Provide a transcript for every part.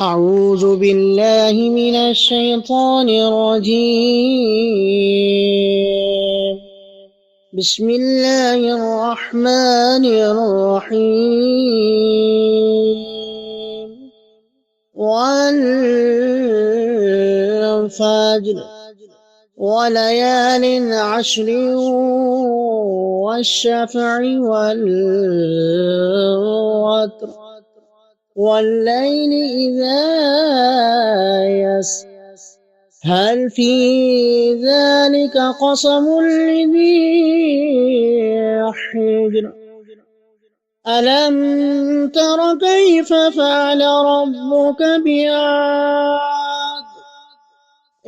أعوذ بالله من الشيطان الرجيم. بسم الله الرحمن الرحيم. والفجر وليال عشر والشفع والوتر والليل إذا يسر هل في ذلك قسم لذي حجر ألم تر كيف فعل ربك بعاد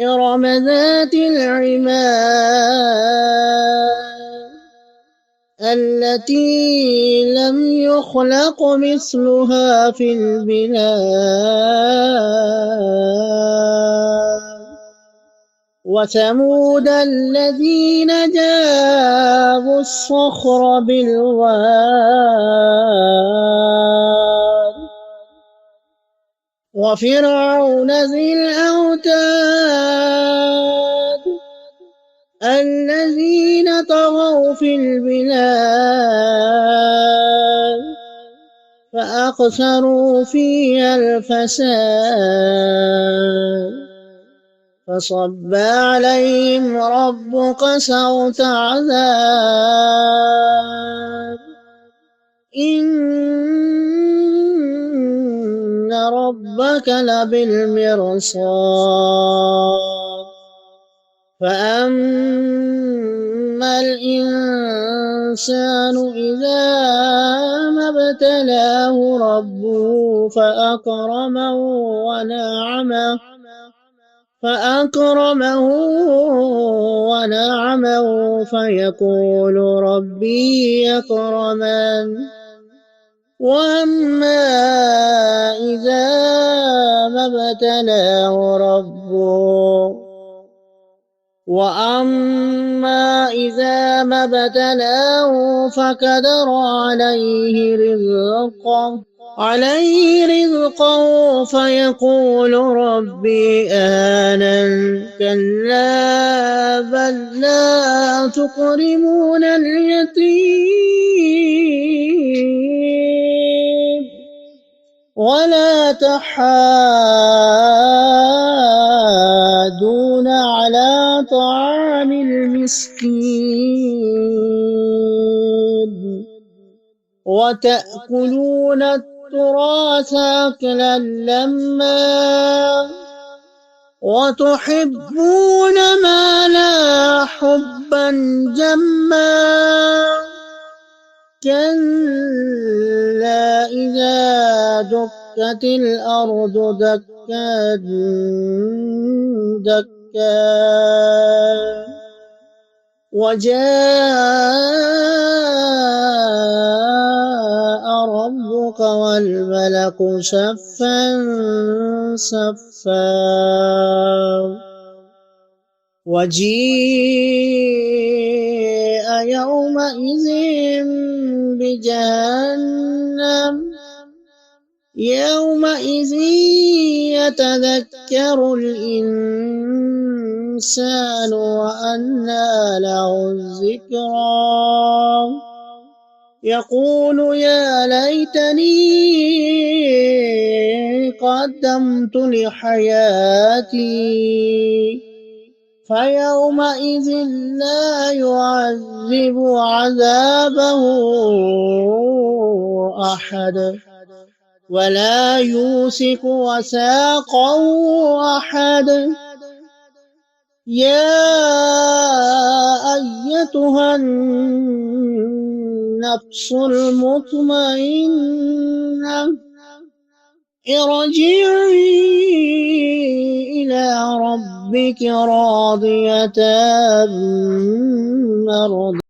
إرم ذات العماد التي لم يخلق مثلها في البلاد وثمود الذين جابوا الصخر بالواد وفرعون ذي الأوتاد الذين طغوا في البلاد فأكثروا فيها الفساد فصب عليهم ربك سوط عذاب إن ربك لبالمرصاد فأما الإنسان إذا ما ابتلاه ربه فأكرمه ونعمه فيقول ربي أكرمن وأما إذا ما ابتلاه فقدر عليه رزقه فيقول ربي أهانن كلا بل لا تكرمون اليتيم ولا تحاضون على طعام المسكين وتأكلون التراث أكلا لما وتحبون مالا حبا جما كلا إذا دكت الأرض دكا دكا وجاء ربك والملك صفا صفا وجيء يومئذ بجهنم يومئذ يتذكر الإنسان وأنى له الذكرى يقول يا ليتني قدمت لحياتي فيومئذ لا يعذب عذابه أحد ولا يوثق وثاقه أحد يا أيتها النفس المطمئنة ارجعي إلى ربك راضية مرضية